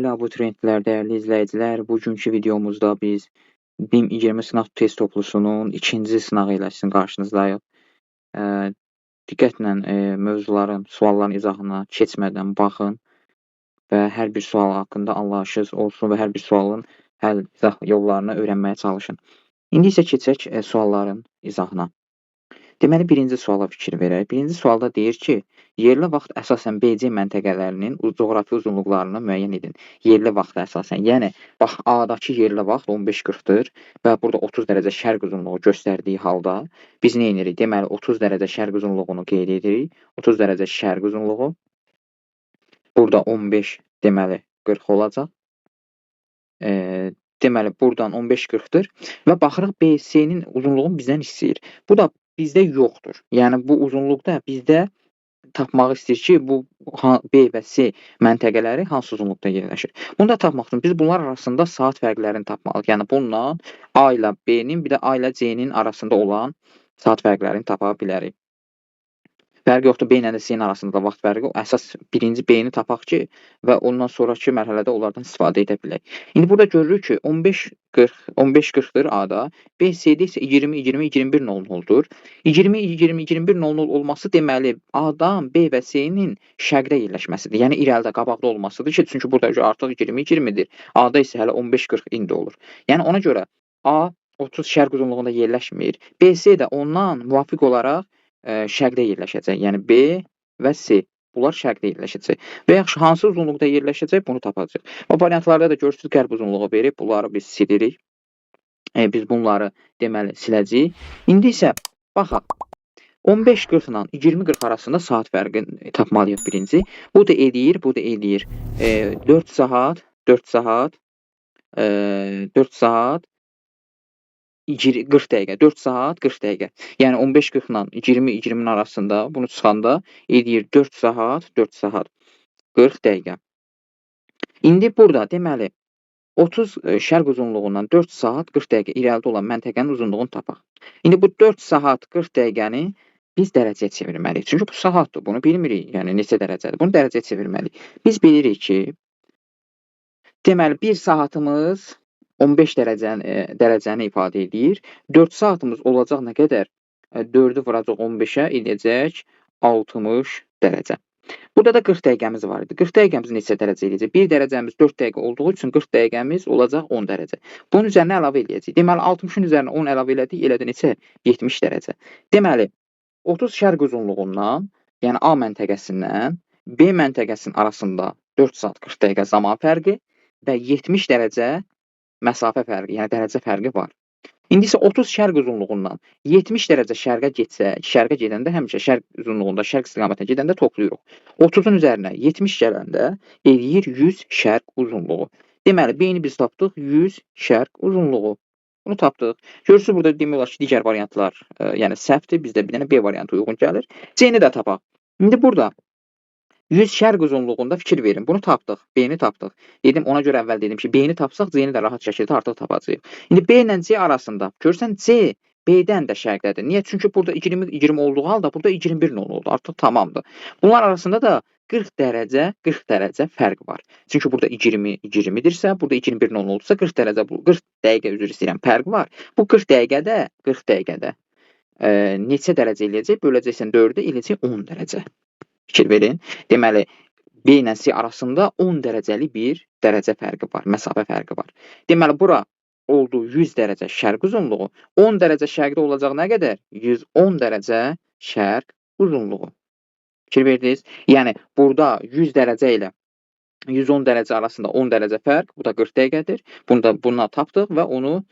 Dəyərli abituriyentlər, dəyərli izləyicilər, bugünkü videomuzda biz BİM 20 sınaq test toplusunun ikinci sınağı ilə sizin qarşınızdayıq. Diqqətlə mövzuların, sualların izahına keçmədən baxın və hər bir sual haqqında anlayışınız olsun və hər bir sualın həll izah yollarını öyrənməyə çalışın. İndi isə keçək sualların izahına. Deməli, birinci suala fikir verək. Birinci sualda deyir ki, yerli vaxt əsasən BC məntəqələrinin coğrafi uzunluqlarını müəyyən edin. Yerli vaxta əsasən. Yəni, bax, A-dakı yerli vaxt 15:40-dır və burada 30 dərəcə şərq uzunluğu göstərdiyi halda biz nə edirik? Deməli, 30 dərəcə şərq uzunluğunu qeyd edirik. 30 dərəcə şərq uzunluğu. Burada 15, deməli, 40 olacaq. Deməli, buradan 15:40-dır və baxırıq BC-nin uzunluğunu bizdən istəyir. Bu da bizdə yoxdur. Yəni, bu uzunluqda bizdə tapmaq istəyir ki, bu B və C məntəqələri hansı uzunluqda yerləşir. Bunu da tapmaq üçün biz bunlar arasında saat fərqlərini tapmalıyıq. Yəni, bununla A ilə B-nin, bir də A ilə C-nin arasında olan saat fərqlərini tapa bilərik. Fərq yoxdur, B ilə də C-nin arasında da vaxt fərqi. Əsas birinci B-ni tapaq ki, və ondan sonraki mərhələdə onlardan istifadə edə bilək. İndi burada görürük ki, 15:40-dır A-da, B-C-də isə 20:20:21:00-dur. 20:20:21:00 olması deməli, A-dan B və C-nin şərqdə yerləşməsidir. Yəni, irəlidə, qabaqda olmasıdır ki, çünki burada artıq 20:20-dir. A-da isə hələ 15:40 indi olur. Yəni, ona görə A 30 şərq uzunluğunda yerləşmir. B-C də ondan müvafiq olaraq şərqdə yerləşəcək. Yəni, B və C. Bunlar şərqdə yerləşəcək. Və yaxşı, hansı uzunluqda yerləşəcək, bunu tapacaq. O variantlarda da görürsünüz, qərb uzunluğu verib, bunları biz silirik. Biz bunları, deməli, siləcəyik. İndi isə, baxaq, 15:40 ilə 20:40 arasında saat fərqini tapmalıyıq birinci. Bu da edir 4 saat 40 dəqiqə, 4 saat 40 dəqiqə. Yəni 15:40 ilə 20:20-nin arasında bunu çıxanda edir 4 saat 40 dəqiqə. İndi burada deməli 30 şərq uzunluğundan 4 saat 40 dəqiqə irəlidə olan məntəqənin uzunluğunu tapaq. İndi bu 4 saat 40 dəqiqəni biz dərəcəyə çevirməliyik. Çünki bu saatdır, bunu bilmirik. Yəni neçə dərəcədir? Bunu dərəcəyə çevirməliyik. Biz bilirik ki, deməli 1 saatımız 15 dərəcəni ifadə edir. 4 saatımız olacaq nə qədər? 4-ü vuracaq 15-ə, edəcək 60 dərəcə. Burada da 40 dəqiqəmiz var idi. 40 dəqiqəmiz neçə dərəcə edəcək? 1 dərəcəmiz 4 dəqiqə olduğu üçün 40 dəqiqəmiz olacaq 10 dərəcə. Bunun üzərinə əlavə edəcəyik. Deməli, 60-ın üzərinə 10 əlavə elədik, elədi neçə? 70 dərəcə. Deməli, 30 şərq uzunluğundan, yəni A məntəqəsindən B məntəqəsinin arasında 4 saat 40 dəqiqə zaman fərqi və 70 dərəcə məsafə fərqi, yəni dərəcə fərqi var. İndi isə 30 şərq uzunluğundan 70 dərəcə şərqə getsək, şərqə gedəndə həmişə şərq uzunluğunda, şərq istiqamətinə gedəndə toplayırıq. 30-un üzərinə 70 gələndə eləyir 100 şərq uzunluğu. Deməli, B-ni biz tapdıq, 100 şərq uzunluğu. Bunu tapdıq. Görürsünüz, burada demək olar ki, digər variantlar, yəni səhvdir, bizdə bir dənə B variantı uyğun gəlir. C-ni də tapaq. İndi burada 100 şərq uzunluğunda fikir verin. Bunu tapdıq, B-ni tapdıq. Dedim, ona görə əvvəl dedim ki, B-ni tapsaq, C-ni də rahat şəkildə artıq tapacağıq. İndi B ilə C arasında, görürsən, C B-dən də şərqdədir. Niyə? Çünki burada 20 olduğu halda burada 21:00 oldu. Artıq tamamdır. Bunlar arasında da 40 dərəcə fərq var. Çünki burada 20:20-dirsə, burada 21:00 oldusa 40 dəqiqə üzr istəyirəm, fərq var. Bu 40 dəqiqədə neçə dərəcə eləyəcək? Böləcəksən 4-ə, eləyəcək 10 dərəcə. Fikir verin. Deməli, B ilə C arasında 10 dərəcəli bir dərəcə fərqi var, məsafə fərqi var. Deməli, bura oldu 100 dərəcə şərq uzunluğu. 10 dərəcə şərqdə olacaq nə qədər? 110 dərəcə şərq uzunluğu. Fikir verdiniz? Yəni, burada 100 dərəcə ilə 110 dərəcə arasında 10 dərəcə fərq, bu da 40 dəqiqədir. Bunu tapdıq və onu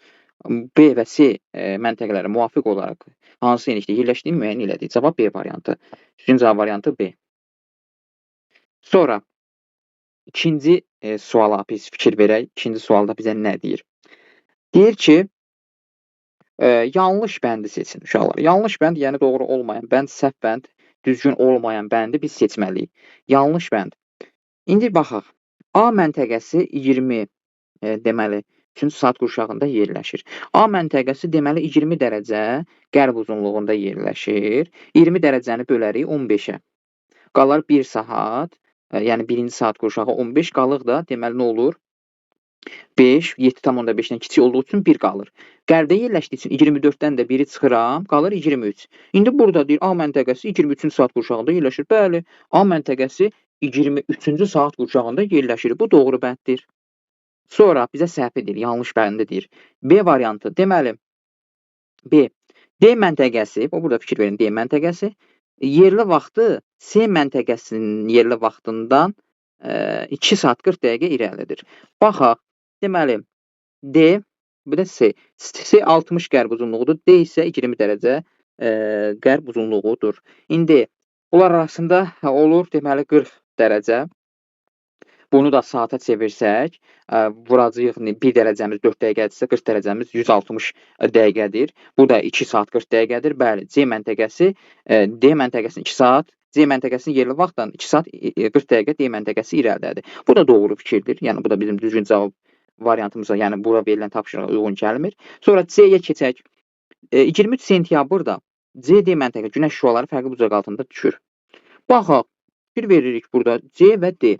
B və C məntəqələri müvafiq olaraq hansı enlikdə yerləşdiyini müəyyən elədik. Cavab B variantı. Düzgün cavab variantı B. Sonra ikinci suala biz fikir verək. İkinci sualda bizə nə deyir? Deyir ki, yanlış bəndi seçin uşaqlar. Yanlış bənd, yəni doğru olmayan bənd, səhv bənd, düzgün olmayan bəndi biz seçməliyik. Yanlış bənd. İndi baxaq. A məntəqəsi 20 deməli 3-cü saat qurşağında yerləşir. A məntəqəsi deməli 20 dərəcə qərb uzunluğunda yerləşir. 20 dərəcəni bölərik 15-ə. Qalar 1 saat Yəni birinci saat qurşağı 15 qalıq da, deməli nə olur? 5, 7,5-dən kiçik olduğu üçün 1 qalır. Qərbdə yerləşdiyi üçün 24-dən də 1-i çıxıram, qalır 23. İndi burada deyir A məntəqəsi 23-cü saat qurşağında yerləşir. Bəli, A məntəqəsi 23-cü saat qurşağında yerləşir. Bu doğru bənddir. Sonra bizə səhv edir, yanlış bəndidir. B variantı. Deməli, B. D məntəqəsi, burada fikir verin, D məntəqəsi yerli vaxtı C məntəqəsinin yerli vaxtından 2 saat 40 dəqiqə irəlidir. Baxaq, deməli, D, bu da C. C 60 qərb uzunluğudur, D isə 20 dərəcə qərb uzunluğudur. İndi bunlar arasında olur, deməli, 40 dərəcə. Bunu da saata çevirsək, vuracağıq 1 dərəcəmiz 4 dəqiqədirsə, 40 dərəcəmiz 160 dəqiqədir. Bu da 2 saat 40 dəqiqədir. Bəli, C məntəqəsi, D məntəqəsinin 2 saat, C məntəqəsinin yerli vaxtdan 2 saat 40 dəqiqə D məntəqəsi irəlidədir. Bu da doğru fikirdir. Yəni, bu da bizim düzgün cavab variantımıza, yəni bura verilən tapşırığa uyğun gəlmir. Sonra C-yə keçək. 23 sentyabrda C, D məntəqə günəş şüaları fərqli bucaq altında düşür. Baxaq, fikir veririk burada C və D.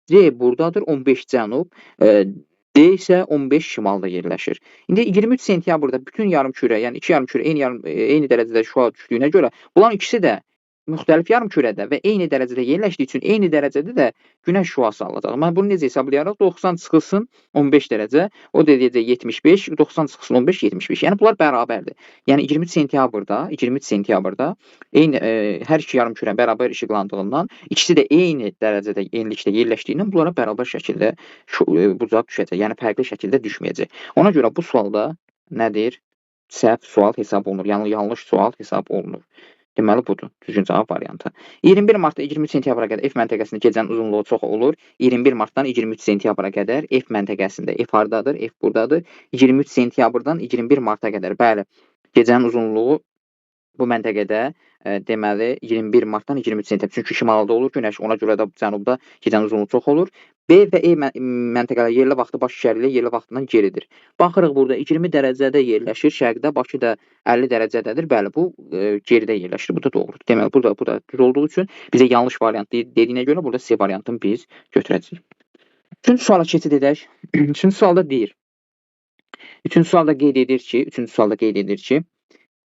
C buradadır, 15 cənub, D isə 15 şimalda yerləşir. İndi 23 sentyabrda bütün yarımkürə, yəni iki yarımkürə eyni dərəcədə şüa düşdüyünə görə, bunların ikisi də müxtəlif yarımkürədə və eyni dərəcədə yerləşdiyi üçün eyni dərəcədə də günəş şüası alacaq. Mən bunu necə hesablayaraq? 90 çıxılsın 15 dərəcə, o da deyəcək 75, 90 çıxılsın 15, 75. Yəni bunlar bərabərdir. Yəni 23 sentyabrda eyni hər iki yarımkürə bərabər işıqlandığından, ikisi də eyni dərəcədə yenilikdə yerləşdiyindən bunlara bərabər şəkildə bucaq düşəcək. Yəni fərqli şəkildə düşməyəcək. Ona görə bu sualda nədir? Səhv sual hesab olunur. Yəni yanlış sual hesab olunur. Deməli budur, düzgün cavab variantı. 21 martdan 23 sentyabra qədər F məntəqəsində gecənin uzunluğu çox olur. 21 martdan 23 sentyabra qədər F məntəqəsində, F hardadır? F buradadır. 23 sentyabrdan 21 marta qədər, bəli, gecənin uzunluğu bu məntəqədə deməli 21 martdan 23 sentyabr. Çünki şimalda olur günəş, ona görə də cənubda gecənin uzunluğu çox olur. B və E məntəqələr yerli vaxtı baş şərqli yerli vaxtından geridir. Baxırıq burada 20 dərəcədə yerləşir, şərqdə, Bakıda 50 dərəcədədir. Bəli, bu geridə yerləşir. Bu da doğrudur. Deməli, bu da düz olduğu üçün bizə yanlış variant dediyinə görə burada C variantını biz götürəcəyik. Üçüncü suala keçid edək. Üçüncü sualda deyir. Üçüncü sualda qeyd edir ki,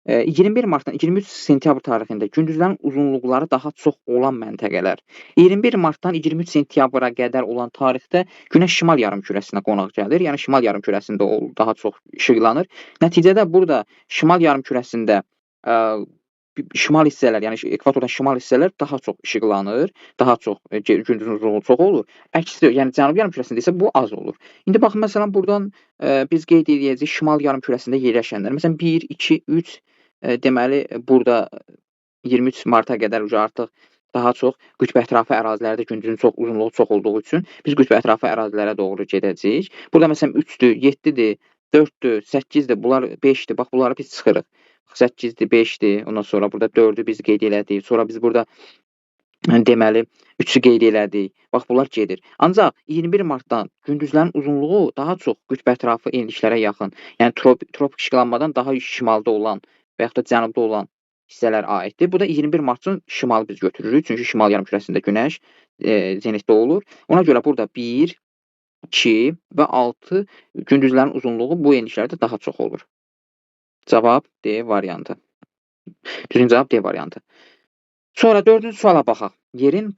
21 martdan 23 sentyabr tarixində gündüzlərin uzunluqları daha çox olan məntəqələr. 21 martdan 23 sentyabra qədər olan tarixdə günəş şimal yarımkürəsinə qonaq gəlir. Yəni şimal yarımkürəsində daha çox işıqlanır. Nəticədə burada şimal yarımkürəsində şimal hissələr, yəni ekvatordan şimal hissələr daha çox işıqlanır, daha çox gündüzün uzunluğu çox olur. Əksi, yəni cənub yarımkürəsində isə bu az olur. İndi baxın, məsələn, buradan biz qeyd edəcəyik şimal yarımkürəsində yerləşənlər. Məsələn, 1, 2, 3 deməli, burada 23 marta qədər artıq daha çox qütb ətrafı ərazilərdə gündüzün uzunluğu çox olduğu üçün biz qütb ətrafı ərazilərə doğru gedəcəyik. Burada məsələn 3-dür, 7-dir, 4-dür, 8-dir, bunlar 5-dir. Bax, bunları biz çıxırıq. 8-dir, 5-dir, ondan sonra burada 4-ü biz qeyd elədik. Sonra biz burada deməli 3-ü qeyd elədik. Bax, bunlar gedir. Ancaq 21 martdan gündüzlərin uzunluğu daha çox qütb ətrafı enliklərə yaxın, yəni tropik işıqlanmadan daha şimalda olan və yaxud da cənubda olan hissələr aiddir. Bu da 21 mart üçün şimalı biz götürürük. Çünki şimal yarımkürəsində günəş zenitdə olur. Ona görə burada 1, 2 və 6 gündüzlərin uzunluğu bu enliklərdə daha çox olur. Cavab D variantı. Düzgün cavab D variantı. Sonra 4-cü suala baxaq. Yerin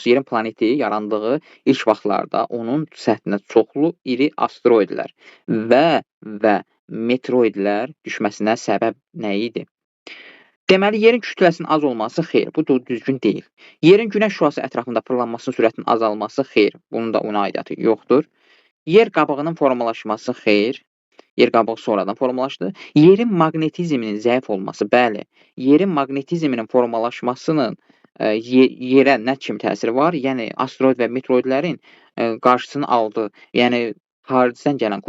yerin planeti yarandığı ilk vaxtlarda onun səthinə çoxlu iri asteroidlər və meteoroidlər düşməsinə səbəb nə idi? Deməli, yerin kütləsinin az olması xeyr, bu düzgün deyil. Yerin günəş şüası ətrafında fırlanmasının sürətinin azalması xeyr, bunun da ona aidiyyatı yoxdur. Yer qabığının formalaşması xeyr, yer qabığı sonradan formalaşdı. Yerin maqnetizminin zəif olması, bəli, yerin maqnetizminin formalaşmasının yerə nə kimi təsiri var? Yəni, asteroid və meteoroidlərin qarşısını aldı. Yəni, xaricdən gələn,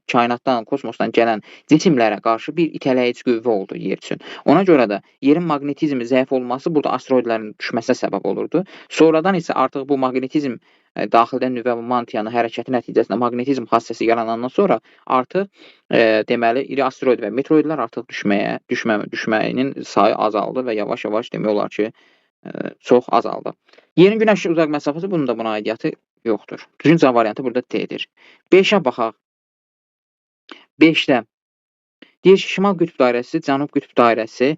kainatdan, kosmosdan gələn cisimlərə qarşı bir itələyici qüvvə oldu yer üçün. Ona görə də yerin maqnetizmi zəif olması burada asteroidlərin düşməsinə səbəb olurdu. Sonradan isə artıq bu maqnetizm daxildən nüvə mantiyanın hərəkəti nəticəsində maqnetizm xassəsi yaranandan sonra artıq deməli iri asteroid və meteoroidlər artıq düşməyinin sayı azaldı və yavaş-yavaş demək olar ki, çox azaldı. Yerin Günəşə uzaq məsafəsi bunun da buna aidiyyatı yoxdur. Düzgün cavab variantı burada D-dir. 5-ə baxaq. 5-də deyir ki, şimal qütb dairəsi, cənub qütb dairəsi.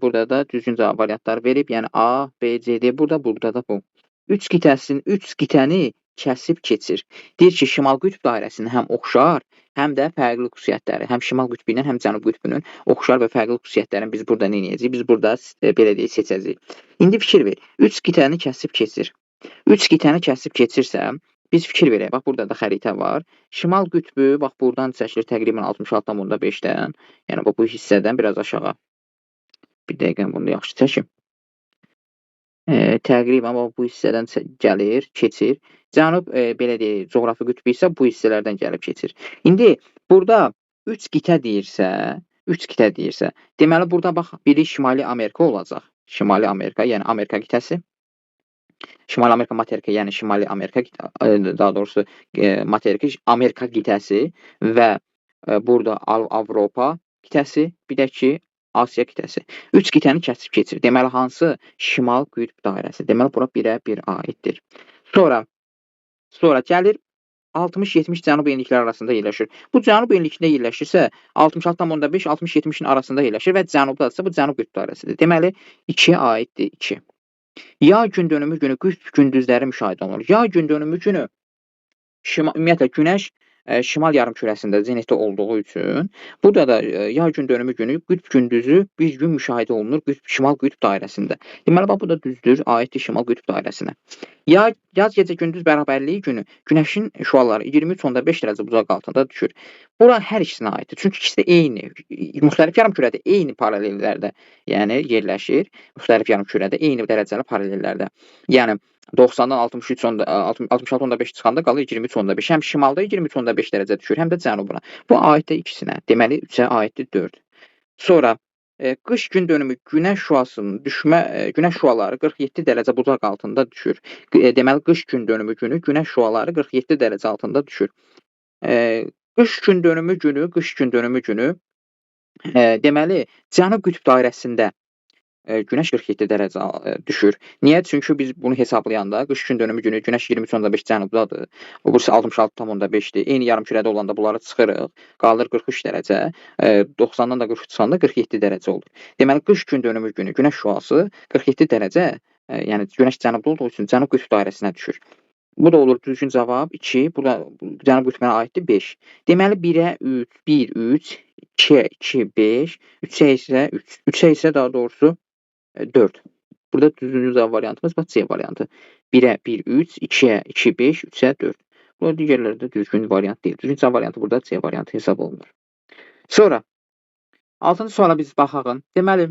Burada da düzgün cavab variantları verib. Yəni A, B, C, D. Burada da bu. 3 qitəni kəsib keçir. Deyir ki, şimal qütb dairəsinin həm oxşar, həm də fərqli xüsusiyyətləri, həm şimal qütbünün, həm cənub qütbünün oxşar və fərqli xüsusiyyətlərini biz burada nə edəcəyik? Biz burada belə deyək, seçəcəyik. İndi fikir ver. 3 qitəni kəsib keçir. 3 qitəni kəsib keçirsə, biz fikir verək. Bax, burada da xəritə var. Şimal qütbü, bax, buradan çəkilir təqribən 66,5-dən. Yəni, bu hissədən biraz aşağı. Bir dəqiqə bunu yaxşı çəkim. Təqribən bu hissədən gəlir, keçir. Cənub, belə deyək, coğrafi qütbü isə bu hissələrdən gəlib keçir. İndi burada 3 qitə deyirsə, deməli, burada bax, biri Şimali Amerika olacaq. Şimali Amerika, yəni Amerika qitəsi. Şimali Amerika materiki, yəni Şimali Amerika, daha doğrusu materiki Amerika qitəsi və burada Avropa qitəsi, bir də ki, Asiya qitəsi. 3 qitəni kəsib keçir. Deməli, hansı şimal qütb dairəsi? Deməli, bura 1-ə 1 aiddir. Sonra gəlir 60-70 cənub enlikləri arasında yerləşir. Bu cənub enlikində yerləşirsə 66,5 60-70-in arasında yerləşir və cənubdadırsa bu cənub qütb dairəsidir. Deməli, 2-yə aiddir 2. Yay gündönümü günü qütb gündüzləri müşahidə olunur. Yay gündönümü günü ümumiyyətlə Günəş şimal yarımkürəsində zenitdə olduğu üçün burada da yay gündönümü günü qütb gündüzü bir gün müşahidə olunur şimal qütb dairəsində. Deməli, bax, bu da düzdür, aiddir şimal qütb dairəsinə. Yaz gecə gündüz bərabərliyi günü Günəşin şüaları 23,5 dərəcə buzaq altında düşür. Bura hər ikisinə aiddir. Çünki ikisi də eyni, müxtəlif yarımkürədə eyni paralellərdə yəni yerləşir. Müxtəlif yarımkürədə eyni dərəcəli paralellərdə. Yəni 90-dan 66,5 çıxanda qalır 23,5. Həm şimalda 23,5 dərəcə düşür, həm də cənubuna. Bu aiddir ikisinə. Deməli, 3-ə aiddir 4. Sonra qış gündönümü günəş şüaları 47 dərəcə buzaq altında düşür. Deməli, qış gündönümü günü günəş şüaları 47 dərəcə altında düşür. Qış gündönümü günü deməli, cənub qütb dairəsində Günəş 47 dərəcə düşür. Niyə? Çünki biz bunu hesablayanda qış gündönümü günü Günəş 23,5 cənubdadır. O birisi 66,5-dir. Eyni yarımkürədə olanda bunları çıxırıq. Qalır 43 dərəcə. 90-dan da 43 çıxanda 47 dərəcə olur. Deməli, qış gündönümü günü Günəş şüası 47 dərəcə, yəni Günəş cənubda olduğu üçün cənub qütb dairəsinə düşür. Bu da olur düzgün cavab 2. Bu da cənub qütbünə aiddir 5. Deməli, 1-ə 3, 1, 3, 2-ə 2, 5, 3-ə isə daha doğrusu 4. Burada düzgün cavab variantımız bax C variantı. 1-ə 1, 3, 2-ə 2, 5, 3-ə 4. Burada digərləri də düzgün variant deyil. Düzgün cavab variantı burada C variantı hesab olunur. Sonra 6-cı suala biz baxaq. Deməli,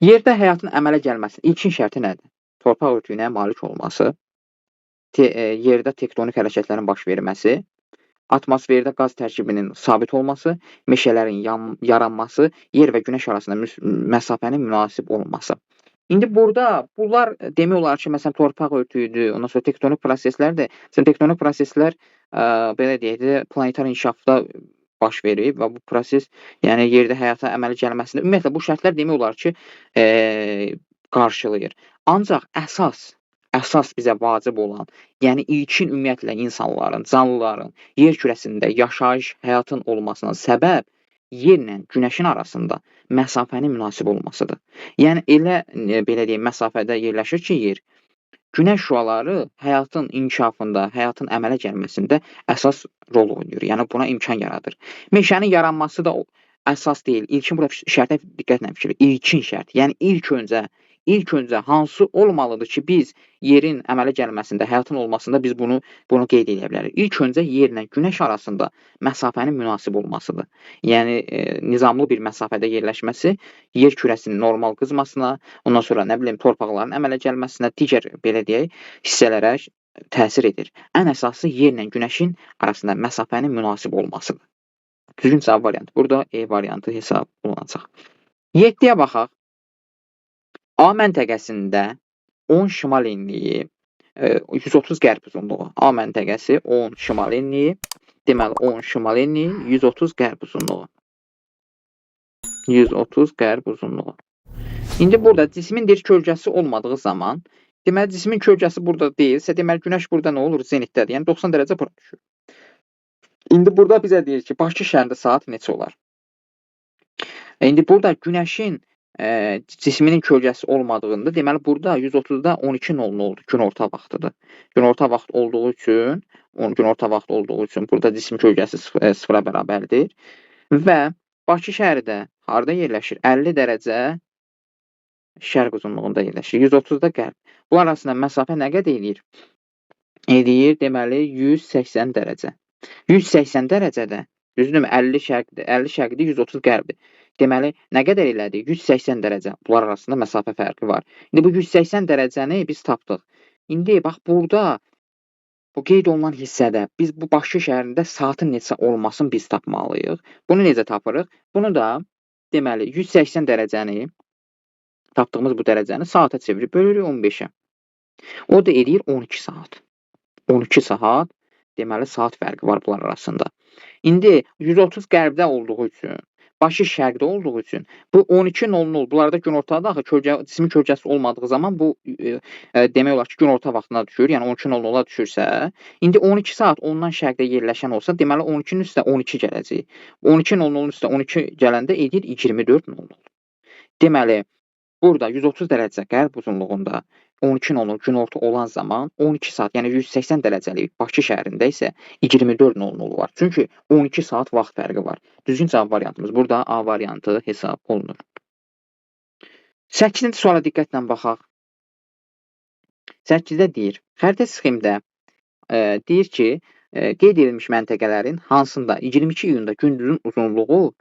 yerdə həyatın əmələ gəlməsinin ilkin şərti nədir? Torpaq örtüyünə malik olması, yerdə tektonik hərəkətlərin baş verməsi, atmosferdə qaz tərkibinin sabit olması, meşələrin yaranması, yer və günəş arasında məsafənin münasib olması. İndi burada bunlar demək olar ki, məsələn, torpaq örtüyüdür, ondan sonra tektonik proseslərdir. Tektonik proseslər belə deyək də planetar inkişafda baş verib və bu proses yəni yerdə həyata əmələ gəlməsində ümumiyyətlə bu şərtlər demək olar ki, qarşılayır. Ancaq əsas bizə vacib olan, yəni ilkin ümumiyyətlə insanların, canlıların yer kürəsində yaşayış, həyatın olmasına səbəb yerlə günəşin arasında məsafənin münasib olmasıdır. Yəni elə belə deyək, məsafədə yerləşir ki, yer günəş şüaları həyatın inkişafında, həyatın əmələ gəlməsində əsas rol oynayır. Yəni buna imkan yaradır. Meşənin yaranması da əsas deyil. İlkin bura şərtə diqqətlə fikir. İlkin şərt. Yəni ilk öncə hansı olmalıdır ki, biz yerin əmələ gəlməsində, həyatın olmasında biz bunu qeyd edə bilərik. İlk öncə yerlə günəş arasında məsafənin münasib olmasıdır. Yəni nizamlı bir məsafədə yerləşməsi yer kürəsinin normal qızmasına, ondan sonra nə bilim torpaqların əmələ gəlməsinə, digər belə deyək, hissələrə təsir edir. Ən əsası yerlə günəşin arasında məsafənin münasib olmasıdır. Düzgün cavab variantı. Burada E variantı hesab olunacaq. 7-yə baxaq. A məntəqəsində 10 şimal enliyi, 130 qərb uzunluğu. A məntəqəsi 10 şimal enliyi, deməli 10 şimal enliyi, 130 qərb uzunluğu. 130 qərb uzunluğu. İndi burada cismin bir kölgəsi olmadığı zaman, deməli cismin kölgəsi burada deyilsə, deməli günəş burada nə olur? Zenitdədir. Yəni 90 dərəcə bura düşür. İndi burada bizə deyir ki, Bakı şəhərində saat neçə olar? İndi burada günəşin cisminin kölgəsi olmadığında, deməli burada 130-da 12:00-dur. Günorta vaxtıdır. Günorta vaxt olduğu üçün, günorta vaxt olduğu üçün burada cismin kölgəsi sıfıra bərabərdir və Bakı şəhəri də harda yerləşir? 50 dərəcə şərq uzunluğunda yerləşir. 130-da qərb. Bunlar arasında məsafə nə qədər eləyir? Eləyir, deməli 180 dərəcə. 180 dərəcədə, düzdürmü? 50 şərqdir, 130 qərbdir. Deməli, nə qədər elədi? 180 dərəcə. Bunlar arasında məsafə fərqi var. İndi bu 180 dərəcəni biz tapdıq. İndi bax burada, bu qeyd olunan hissədə biz bu Bakı şəhərində saatın neçə olmasını biz tapmalıyıq. Bunu necə tapırıq? Bunu da, deməli, 180 dərəcəni, tapdığımız bu dərəcəni saata çevirib bölürük 15-ə. O da eləyir 12 saat. 12 saat, deməli, saat fərqi var bunlar arasında. İndi 130 qərbdə olduğu üçün, Bakı şərqdə olduğu üçün bu 12:00 bunlarda günortadır axı, cismin kölgəsi olmadığı zaman bu demək olar ki, günorta vaxtına düşür. Yəni 12:00 düşürsə, indi 12 saat ondan şərqdə yerləşən olsa, deməli 12-nin üstə 12 gələcək. 12:00-nun üstə 12 gələndə edir 24:00. Deməli, burada 130 dərəcə qərb uzunluğunda 12:00 günorta olan zaman 12 saat, yəni 180 dərəcəlik Bakı şəhərində isə 24:00 var. Çünki 12 saat vaxt fərqi var. Düzgün cavab variantımız burada A variantı hesab olunur. 8-ci suala diqqətlə baxaq. 8-də deyir, xəritə sxemdə deyir ki, qeyd edilmiş məntəqələrin hansında 22 iyunda gündüzün uzunluğu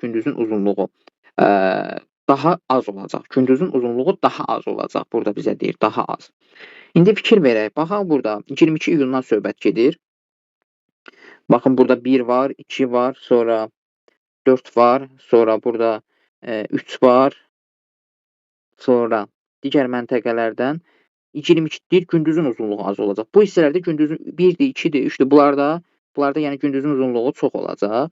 daha az olacaq. Gündüzün uzunluğu daha az olacaq. Burada bizə deyir, daha az. İndi fikir verək. Baxaq burada 22 iyundan söhbət gedir. Baxın burada 1 var, 2 var, sonra 4 var, sonra burada 3 var. Sonra digər məntəqələrdən 22-dir, gündüzün uzunluğu az olacaq. Bu hissələrdə gündüzün 1-dir, 2-dir, 3-dür. Bunlarda yəni gündüzün uzunluğu çox olacaq.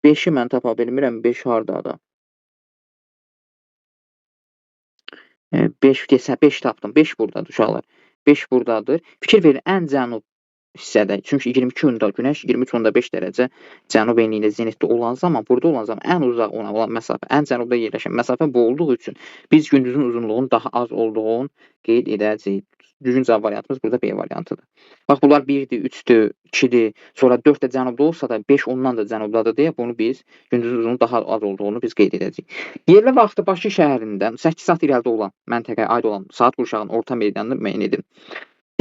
5-i mən tapa bilmirəm, 5 hardadır? 5 tapdım. 5 buradadır uşaqlar. 5 buradadır. Fikir verin, ən cənub hissədə, çünki 22 iyunda günəş 23:5 dərəcə cənub enliyində zenitdə olan zaman, burada olan zaman ən uzaq ona olan məsafə, ən cənubda yerləşən məsafə bu olduğu üçün biz gündüzün uzunluğunun daha az olduğunu qeyd edəcəyik. Düzgün cavab variantımız burada B variantıdır. Bax, bunlar 1-dir, 3-dür, 2-dir, sonra 4 də cənubda olsa da 5 ondan da cənubdadır deyə bunu biz gündüzün uzunluğunun daha az olduğunu biz qeyd edəcəyik. Yerli vaxtı Bakı şəhərindən 8 saat irəlidə olan məntəqəyə aid olan saat qurşağının orta meridianını müəyyən edin.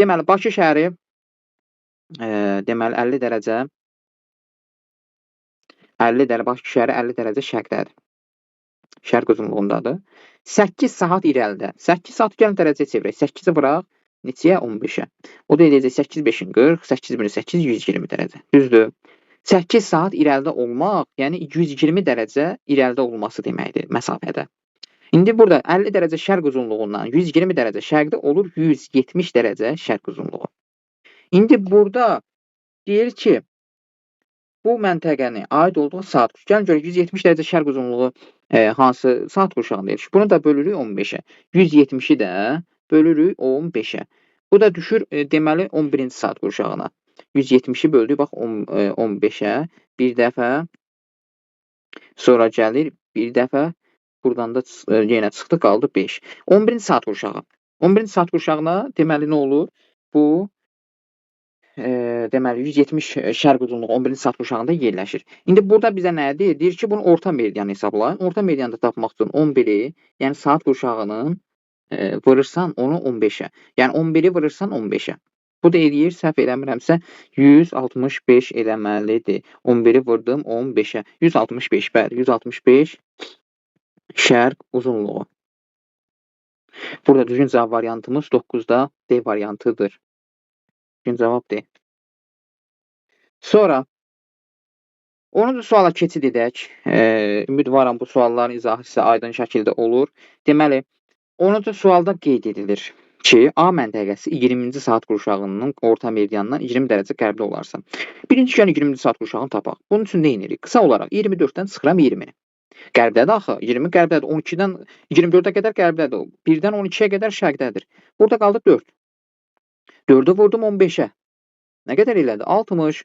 Deməli, Bakı şəhəri deməli 50 dərəcə Bakı şəhəri 50 dərəcə şərqdədir. Şərq uzunluğundadır. 8 saat irəlidə. 8 saat gəlin dərəcəyə çevirək. 8-i vuraq neçəyə? 15-ə. O da eləyəcək 8 5-in 40, 8 1-in 8, 120 dərəcə. Düzdür? 8 saat irəlidə olmaq, yəni 120 dərəcə irəlidə olması deməkdir məsafədə. İndi burada 50 dərəcə şərq uzunluğundan 120 dərəcə şərqdə olur 170 dərəcə şərq uzunluğu. İndi burada deyir ki, bu məntəqəni aid olduğu saat qurşağı. Gəlin görək 170 dərəcə şərq uzunluğu hansı saat qurşağında yerləşir? Bunu da bölürük 15-ə. 170-i də bölürük 15-ə. Bu da düşür deməli 11-ci saat qurşağına. 170-i böldük bax 15-ə. Bir dəfə, sonra gəlir bir dəfə, buradan da yenə çıxdı, qaldı 5. 11-ci saat qurşağı. 11-ci saat qurşağına deməli nə olur? Bu deməli 170 şərq uzunluğu 11-ci saat qurşağında yerləşir. İndi burada bizə nə deyir? Deyir ki, bunu orta meridianı hesablayın. Orta meridianı tapmaq üçün 11-i, yəni saat qurşağının vurursan onu 15-ə. Yəni 11-i vurursan 15-ə. Bu da eləyir, səhv eləmirəmsə 165 eləməlidir. 11-i vurdum 15-ə. 165, bəli, 165 şərq uzunluğu. Burada düzgün cavab variantımız 9-da D variantıdır. Düzgün cavab D. Sonra 10-cu suala keçid edək. Ümidvaram bu sualların izahı sizə aydın şəkildə olur. Deməli, 10-cu sualda qeyd edilir ki, A məntəqəsi 20-ci saat qurşağının orta meridianından 20 dərəcə qərbdə olarsa. Birinci gəlin 20-ci saat qurşağını tapaq. Bunun üçün nə edirik? Qısa olaraq 24-dən çıxıram 20-ni. Qərbdədir axı. 20 qərbdədir. 12-dən 24-ə qədər qərbdədir. 1-dən 12-yə qədər şərqdədir. Burada qaldı 4. 4-ü vurdum 15-ə. Nə qədər elədi? 60.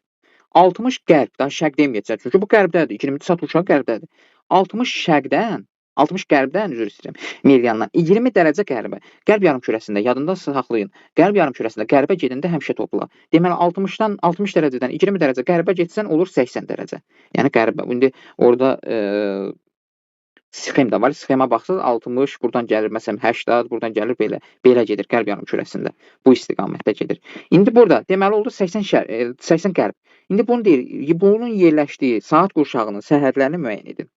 60 qərb, daha şərq deməyəcək. Çünki bu qərbdədir. 20 saat uşaq qərbdədir. 60 şərqdən, 60 qərbdən üzr istəyirəm. Meridiandan 20 dərəcə qərbə. Qərb yarımkürəsində yadında saxlayın. Qərb yarımkürəsində qərbə gedəndə həmişə topla. Deməli 60-dan 60 dərəcədən 20 dərəcə qərbə getsən olur 80 dərəcə. Yəni qərbə. İndi orada sxem də var. Sxemə baxsınız 60 buradan gəlir məsələn 80, buradan gəlir belə. Belə gedir qərb yarımkürəsində. Bu istiqamətdə gedir. İndi burada deməli oldu 80 qərb. İndi bunu deyir, bunun yerləşdiyi saat qurşağının sərhədlərini müəyyən edin.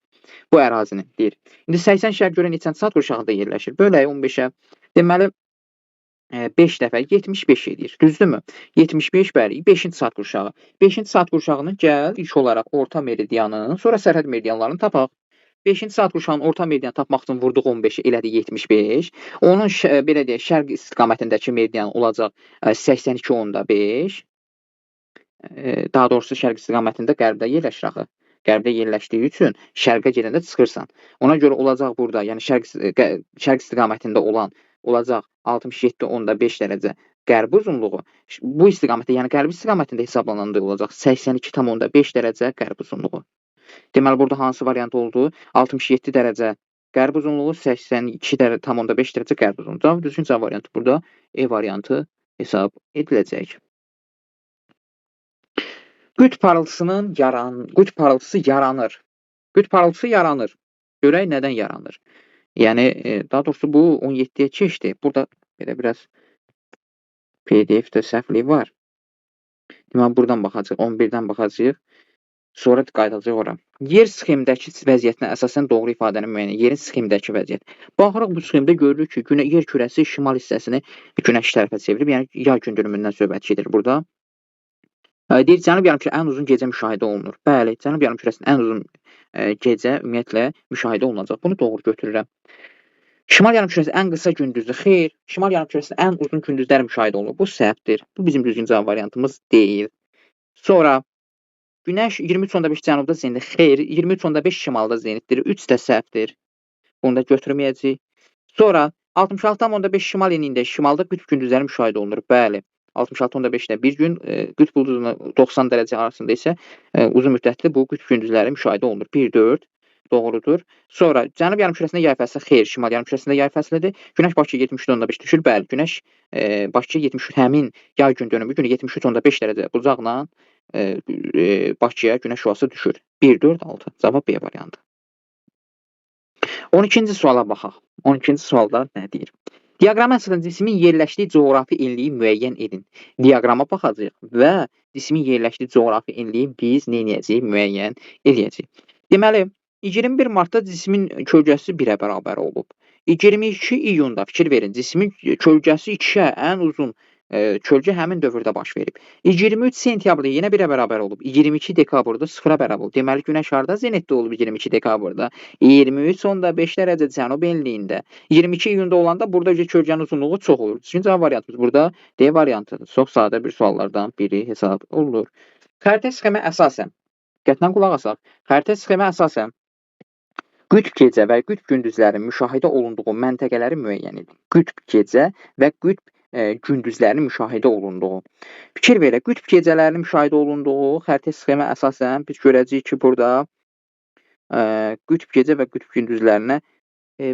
Bu ərazinin deyir. İndi 80 şərq görə neçənci saat qurşağında yerləşir? Bölək 15-ə. Deməli 5 dəfə 75 edir. Düzdürmü? 75 bəli 5-ci saat qurşağı. 5-ci saat qurşağını gəl ilk olaraq orta meridianın, sonra sərhəd meridianlarını tapaq. 5-ci saat qurşağının orta meridianı tapmaq üçün vurduq 15-i, elədi 75. Onun belə deyək, şərq istiqamətindəki meridian olacaq 82.5. Daha doğrusu şərq istiqamətində qərbdə yerləşir axı. Qərbdə yerləşdiyi üçün şərqə gedəndə çıxırsan. Ona görə olacaq burada, yəni şərq istiqamətində olacaq 67.5 dərəcə qərb uzunluğu. Bu istiqamətdə, yəni qərb istiqamətində hesablananda olacaq 82.5 dərəcə qərb uzunluğu. Deməli burada hansı variant oldu? 67 dərəcə qərb uzunluğu, 82.5 dərəcə qərb uzunluğu. Düzgün cavab variantı burada E variantı hesab ediləcək. Qütb parıltısı yaranır. Qütb parıltısı yaranır. Görək nədən yaranır? Yəni, daha doğrusu bu 17-yə keçdi. Burada belə biraz PDF-də səhvlik var. Deməli, buradan baxacaq, 11-dən baxacaq. Sonra qayıdacaq ora. Yer sxemdəki vəziyyətinə əsasən doğru ifadəni müəyyən. Yerin sxemdəki vəziyyət. Baxırıq bu sxemdə görürük ki, yer kürəsi şimal hissəsini günəş tərəfə çevirib. Yəni, yay gündürümündən söhbət gedir burada. Deyir, cənub yarımkürəsində ən uzun gecə müşahidə olunur. Bəli, cənub yarımkürəsində ən uzun gecə ümumiyyətlə müşahidə olunacaq. Bunu doğru götürürəm. Şimal yarımkürəsində ən qısa gündüzdür. Xeyr, şimal yarımkürəsində ən uzun gündüzlər müşahidə olunur. Bu səhvdir. Bu bizim düzgün cavab variantımız deyil. Sonra Günəş 23.5 cənubda zenitdir. Xeyr, 23.5 şimalda zenitdir. 3 də səhvdir. Bunu da götürməyəcəyik. Sonra 66.5 şimal enində şimalda qütb gündüzləri müşahidə olunur. Bəli. 66.5-də bir gün qütb ulduzuna 90 dərəcə arasında isə uzun müddətli bu qütb gündüzləri müşahidə olunur. 1-4 doğrudur. Sonra cənub yarımkürəsində yay fəsli xeyr, şimal yarımkürəsində yay fəslidir. Günəş Bakıya 73.5 düşür. Bəli, Günəş Bakıya 73 həmin yay gün dönümü günü 73.5 dərəcə bucaqla Bakıya günəş şüası düşür. 1-4-6. Cavab B variantı. 12-ci suala baxaq. 12-ci sualda nə deyir? Diaqrama əsasən cismin yerləşdiyi coğrafi enliyi müəyyən edin. Diaqrama baxacağıq və cismin yerləşdiyi coğrafi enliyi biz nə edəcəyik? Müəyyən edəcəyik. Deməli, 21 martda cismin kölgəsi 1-ə bərabər olub. 22 iyunda fikir verin, cismin kölgəsi 2-ə ən uzun kölgə həmin dövrdə baş verib. 23 sentyabrda yenə 1-ə bərabər olub. 22 dekabrda 0-a bərabər olub. Deməli, Günəş harda zenitdə olub 22 dekabrda? 23.5 dərəcə cənub enliyində. 22 iyunda olanda burada kölgənin uzunluğu çox olur. Düzgün cavab variantımız burada D variantıdır. Çox sadə bir suallardan biri hesab olunur. Xəritə sxemə əsasən, diqqətlə qulaq asaq. Xəritə sxemə əsasən qütb gecə və qütb gündüzlərin müşahidə olunduğu məntəqələri müəyyən edin. Qütb gecə və qütb gündüzlərinin müşahidə olunduğu. Fikir verək, qütb gecələrinin müşahidə olunduğu xəritə sxemə əsasən biz görəcəyik ki, burada qütb gecə və qütb gündüzlərinə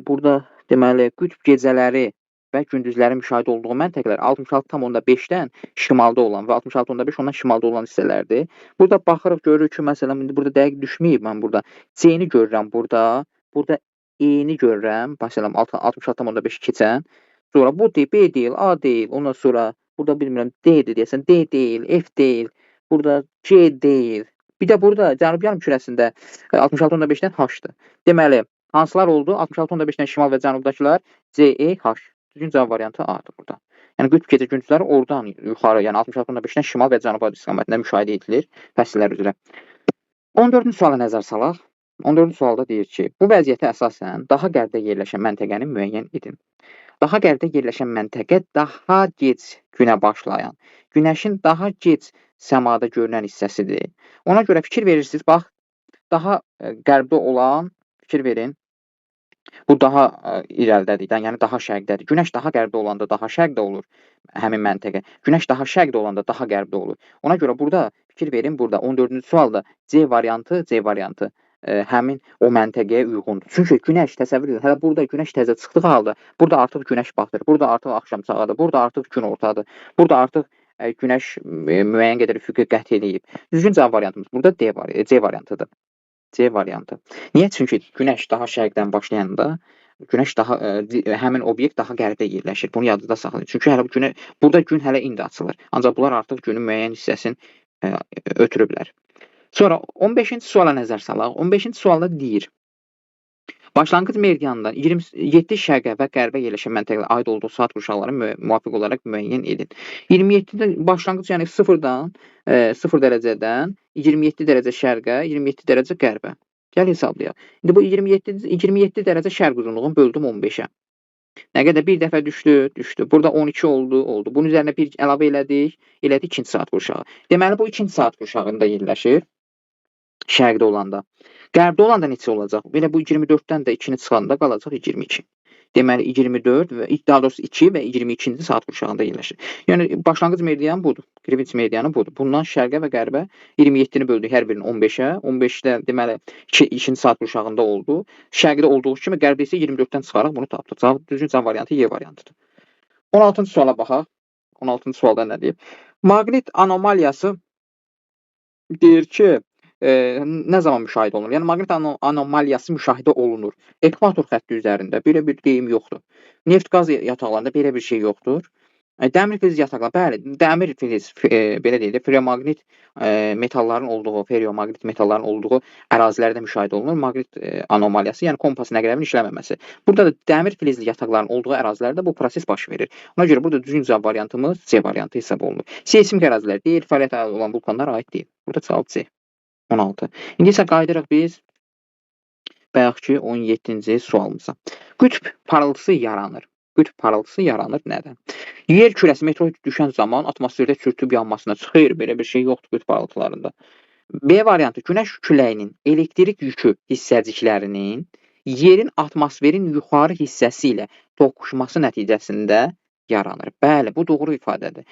burada deməli qütb gecələri və gündüzlərin müşahidə olduğu məntəqələr 66.5-dən şimalda olan və 66.5 ondan şimalda olan hissələrdir. Burada baxırıq, görürük ki, məsələn, indi burada dəqiq düşməyib mən burada. C-ni görürəm burada. Burada E-ni görürəm. Məsələn, 66.5 keçən. Sonra bu deyil, B deyil, A deyil. Ondan sonra burada bilmirəm D-dir deyəsən, D deyil, F deyil. Burada C deyil. Bir də burada cənub yarımkürəsində 66.5-dən H-dır. Deməli, hansılar oldu? 66.5-dən şimal və cənubdakılar C, E, H. Düzgün cavab variantı A-dır burada. Yəni qütb gecə gündüzləri oradan yuxarı, yəni 66.5-dən şimal və cənub istiqamətində müşahidə edilir fəsillər üzrə. 14-cü suala nəzər salaq. 14-cü sualda deyir ki, bu vəziyyətə əsasən daha qərbdə yerləşən məntəqəni müəyyən edin. Daha qərbdə yerləşən məntəqə daha gec günə başlayan, günəşin daha gec səmada görünən hissəsidir. Ona görə fikir verirsiniz, bax, daha qərbdə olan, fikir verin. Bu daha irəlidədir, yəni daha şərqdədir. Günəş daha qərbdə olanda daha şərqdə olur həmin məntəqə. Günəş daha şərqdə olanda daha qərbdə olur. Ona görə burada fikir verin, burada 14-cü sualda C variantı həmin o məntəqəyə uyğundur. Çünki günəş təsəvvür edin, hələ burada günəş təzə çıxdığı halda burada artıq günəş batır, burada artıq axşam çağıdır, burada artıq gün ortadır, burada artıq günəş müəyyən qədər üfüqü qət edib. Düzgün cavab variantımız burada C variantıdır. C variantı. Niyə? Çünki günəş daha şərqdən başlayanda günəş daha həmin obyekt daha qərbdə yerləşir. Bunu yadınızda saxlayın. Çünki hələ burada gün hələ indi açılır. Ancaq bunlar artıq günün müəyyən hissəsini ötürüblər. Sonra 15-ci suala nəzər salaq. 15-ci sualda deyir: başlanğıc meridianından 27 şərqə və qərbə yerləşən məntəqələrə aid olduğu saat qurşaqları müvafiq olaraq müəyyən edin. 27-də başlanğıc, yəni 0 dərəcədən 27 dərəcə şərqə, 27 dərəcə qərbə. Gəl hesablayaq. İndi bu 27 dərəcə şərq uzunluğunu böldüm 15-ə. Nə qədər? Bir dəfə düşdü. Burada 12 oldu. Bunun üzərinə bir əlavə elədik ikinci saat qurşağı. Deməli, bu ikinci saat qurşağında yerləşir. Şərqdə olanda. Qərbdə olanda neçə olacaq? Belə bu 24-dən də 2-ni çıxanda qalacaq 22. Deməli 24 və daha doğrusu 2 və 22-ci saat qurşağında yerləşir. Yəni başlanğıc meridianı budur. Greenwich meridianı budur. Bundan şərqə və qərbə 27-ni böldük hər birinin 15-ə. 15-də deməli 2-ci saat qurşağında oldu. Şərqdə olduğu kimi qərbdə isə 24-dən çıxaraq bunu tapdıq. Düzgün cavab variantı Y variantıdır. 16-cı suala baxaq. 16-cı sualda nə deyib? Maqnit anomaliyası deyir ki, nə zaman müşahidə olunur? Yəni maqnit anomaliyası müşahidə olunur. Ekvator xətti üzərində belə bir deyim yoxdur. Neft-qaz yataqlarında belə bir şey yoxdur. Dəmir filiz yataqları, bəli, dəmir filiz belə deyək də feromaqnit metalların olduğu, feromaqnit metalların olduğu ərazilərdə müşahidə olunur. Maqnit anomaliyası, yəni kompas nəqləvinin işləməməsi. Burada da dəmir filizli yataqların olduğu ərazilərdə bu proses baş verir. Ona görə burada düzgün cavab variantımız C variantı hesab olunur. Seysmik ərazilər deyil, fəaliyyətə olan vulkanlara aid deyil. Burada cavab C. 16. İndi isə qayıdırıq biz bayaqki 17-ci sualımıza. Qütb parıltısı yaranır. Qütb parıltısı yaranır nədən? Yer kürəsi meteorit düşən zaman atmosferdə sürtüb yanmasına çıxır. Belə bir şey yoxdur qütb parıltılarında. B variantı: günəş küləyinin elektrik yükü hissəciklərinin yerin atmosferin yuxarı hissəsi ilə toqquşması nəticəsində yaranır. Bəli, bu doğru ifadədir.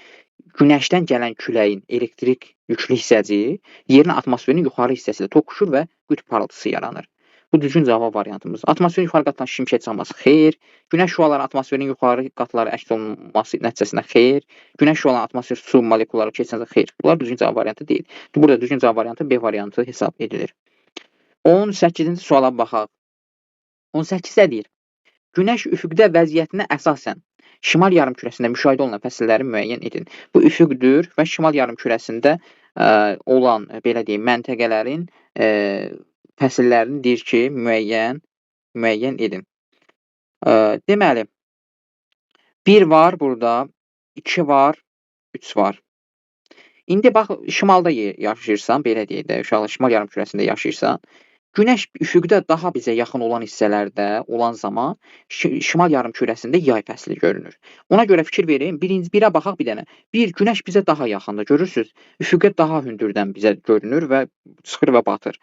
Günəşdən gələn küləyin elektrik yüklü hissəciyi yerin atmosferin yuxarı hissəsi ilə toqquşur və qütb parıltısı yaranır. Bu düzgün cavab variantımız. Atmosferin yuxarı qatından şimşək çaxması xeyr. Günəş şüaları atmosferin yuxarı qatları əks olunması nəticəsində xeyr. Günəş şüaları atmosfer su molekulları keçəndə xeyr. Bunlar düzgün cavab variantı deyil. Burada düzgün cavab variantı B variantı hesab edilir. 18-ci suala baxaq. 18-də deyir: günəş üfüqdə vəziyyətinə əsasən şimal yarımkürəsində müşahidə olunan fəsilləri müəyyən edin. Bu üfüqdür və şimal yarımkürəsində olan, belə deyim, məntəqələrin fəsillərini deyir ki, müəyyən edin. Deməli, 1 var burada, 2 var, 3 var. İndi bax, şimalda yaşayırsan, belə deyək də, uşaqlar şimal yarımkürəsində yaşayırsan, günəş üfüqdə daha bizə yaxın olan hissələrdə olan zaman şimal yarımkürəsində yay fəsli görünür. Ona görə fikir verin, birə baxaq bir dənə. Günəş bizə daha yaxındır, görürsünüz? Üfüqə daha hündürdən bizə görünür və çıxır və batır.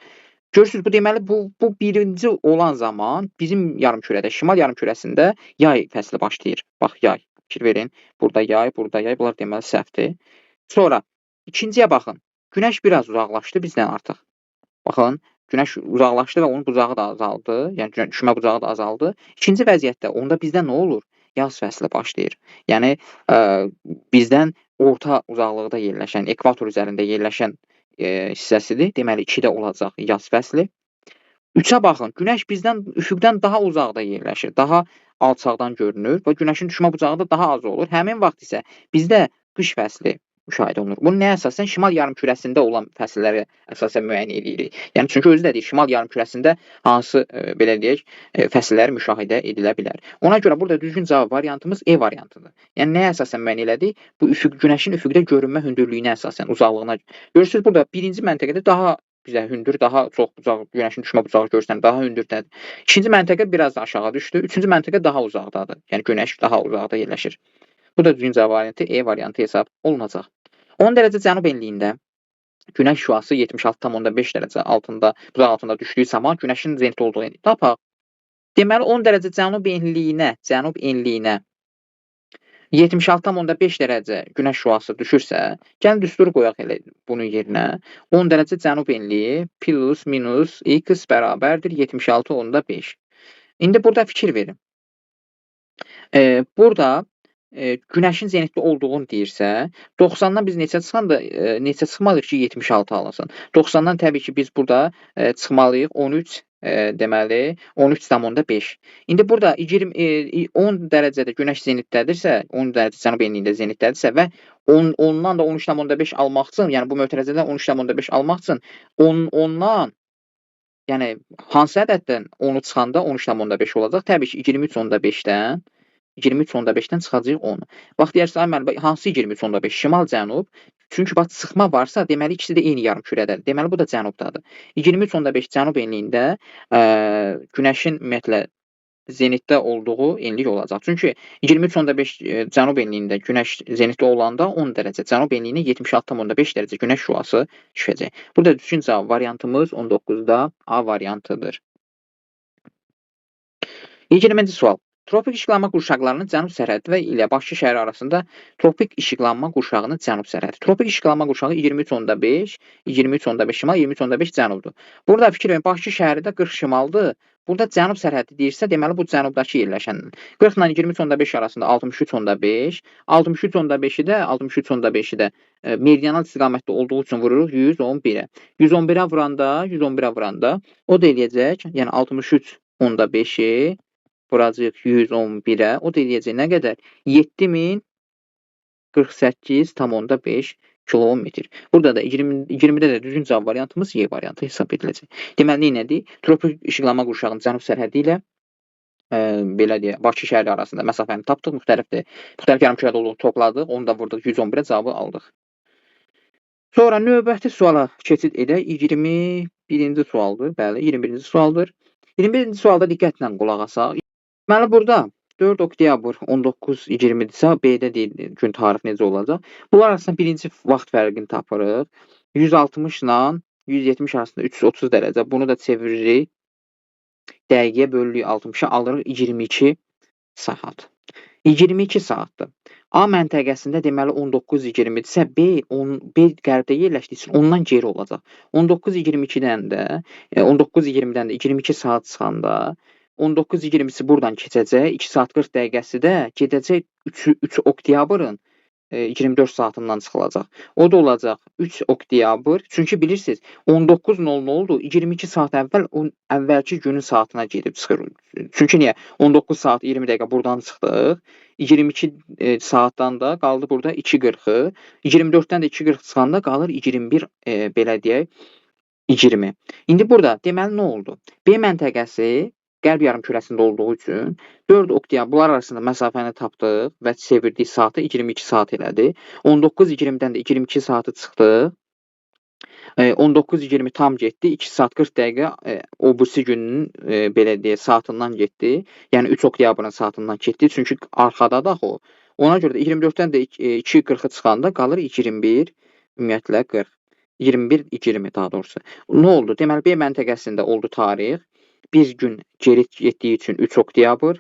Görürsünüz, bu deməli, bu birinci olan zaman bizim yarımkürədə, şimal yarımkürəsində yay fəsli başlayır. Bax, yay. Fikir verin, burada yay, bunlar deməli səhvdir. Sonra, ikinciyə baxın. Günəş biraz uzaqlaşdı bizdən artıq. Baxın, günəş uzaqlaşdı və onun bucağı da azaldı. Yəni, düşmə bucağı da azaldı. İkinci vəziyyətdə, onda bizdə nə olur? Yaz fəsli başlayır. Yəni, bizdən orta uzaqlıqda yerləşən, ekvator üzərində yerləşən hissəsidir. Deməli, 2-də olacaq yaz fəsli. 3-ə baxın. Günəş bizdən üfüqdən daha uzaqda yerləşir. Daha alçaqdan görünür və günəşin düşmə bucağı da daha az olur. Həmin vaxt isə bizdə qış fəsli müşahidə olunur. Bunu nəyə əsasən? Şimal yarımkürəsində olan fəsilləri əsasən müəyyən edirik. Yəni, çünki özü də deyir, şimal yarımkürəsində hansı, belə deyək, fəsillər müşahidə edilə bilər. Ona görə burada düzgün cavab variantımız E variantıdır. Yəni, nəyə əsasən müəyyən elədik? Bu günəşin üfüqdə görünmə hündürlüyünə əsasən, uzaqlığına. Görürsünüz, burada birinci məntəqədə daha bizə hündür, daha çox bucaq, günəşin düşmə bucağı görsənir, daha hündürdədir. İkinci məntəqə biraz da aşağı düşdü. Üçüncü məntəqə daha uzaqdadır. Yəni, günəş daha uzaqda yerləşir. Bu da düzgün cavab variantı E variantı hesab olunacaq. 10 dərəcə cənub enliyində Günəş şüası 76,5 dərəcə altında, buzaq altında düşdüyü zaman günəşin zenit olduğu eni tapaq. Deməli 10 dərəcə cənub enliyinə 76,5 dərəcə günəş şüası düşürsə, gəlin düsturu qoyaq elə bunun yerinə. 10 dərəcə cənub enliyi plus minus x bərabərdir 76,5. İndi burada fikir verin. Burada günəşin zenitdə olduğunu deyirsə, 90-dan biz neçə çıxmalıyıq ki, 76 alınsın? 90-dan təbii ki, biz burada çıxmalıyıq 13, deməli 13,5. İndi burada 10 dərəcədə günəş zenitdədirsə, 10 dərəcə cənub enliyində zenitdədirsə və ondan da 13,5 almaq üçün, yəni bu mötərizədən 13,5 almaq üçün ondan, yəni hansı ədəddən 10-u çıxanda 13,5 olacaq? Təbii ki, 23,5-dən 23,5-dən çıxacaq 10. Bax, deyərsiniz, müəllim, hansı 23,5? Şimal-cənub. Çünki bax, sıxma varsa, deməli ikisi də eyni yarımkürədədir. Deməli, bu da cənubdadır. 23,5 cənub enliyində günəşin ümumiyyətlə zenitdə olduğu enlik olacaq. Çünki 23,5 cənub enliyində günəş zenitdə olanda 10 dərəcə, cənub enliyinə 76,5 dərəcə günəş şüası düşəcək. Burada düzgün cavab variantımız 19-da A variantıdır. 20-ci sual. Tropik işıqlanma qurşaqlarının cənub sərhədi ilə Bakı şəhəri arasında tropik işıqlanma qurşağının cənub sərhədi. Tropik işıqlanma qurşağı 23,5, 23,5 şimal, 23,5 cənubdur. Burada fikir verin, Bakı şəhəri də 40 şimaldır. Burada cənub sərhədi deyirsə, deməli bu cənubdakı yerləşən. 40 ilə 23,5 arasında 63,5, 63,5-i də meridianal istiqamətdə olduğu üçün vururuq 111-ə. 111-ə vuranda o da eləyəcək, yəni 63,5-i vuracaq 111-ə, o da eləyəcək nə qədər? 7048,5 kilometr. Burada da 20-də də düzgün cavab variantımız Y variantı hesab ediləcək. Deməli, nədir? Tropik işıqlanma qurşağının cənub sərhədi ilə belə deyək, Bakı şəhəri arasında məsafəni tapdıq, müxtəlif yarımkürədə olduğunu topladıq, onu da vurduq 111-ə, cavabı aldıq. Sonra növbəti suala keçid edək. 21-ci sualdır. Bəli, 21-ci sualdır. 21-ci sualda diqqətlə qulaq asaq. Deməli, burada 4 oktyabr 19:20-dirsə, B-də deyil, gün tarix necə olacaq? Bunlar arasında birinci vaxt fərqini tapırıq. 160 ilə 170 arasında 330 dərəcə. Bunu da çeviririk. Dəqiqəyə bölürük 60-a, alırıq 22 saat. 22 saatdır. A məntəqəsində deməli 19:20-dirsə, B qərbdə yerləşdiyi üçün ondan geri olacaq. 19:20-dən də 22 saat çıxanda 19:20-si buradan keçəcək, 2 saat 40 dəqiqəsi də gedəcək 3 oktyabrın 24 saatından çıxılacaq. O da olacaq 3 oktyabr. Çünki bilirsiniz 19:00-dur. 22 saat əvvəl əvvəlki günün saatına gedib çıxır. Çünki niyə? 19 saat 20 dəqiqə buradan çıxdıq. 22 saatdan da qaldı burada 2:40. 24-dən də 2:40 çıxanda qalır 21 belə deyək 20. İndi burada deməli nə oldu? B məntəqəsi qərb yarımkürəsində olduğu üçün 4 oktyabr bunlar arasında məsafəni tapdıq və çevirdik saatı 22 saat elədi. 19:20-dən də 22 saatı çıxdıq. 19:20 tam getdi. 2 saat 40 dəqiqə o birisi günün belə deyək saatından getdi. Yəni 3 oktyabrın saatından getdi. Çünki arxadadır axı o. Ona görə də 24-dən də 2:40-ı çıxanda qalır 21 ümumiyyətlə 40. 21:20 daha doğrusu. Nə oldu? Deməli B məntəqəsində oldu tarix. Bir gün geri getdiyi üçün 3 oktyabr.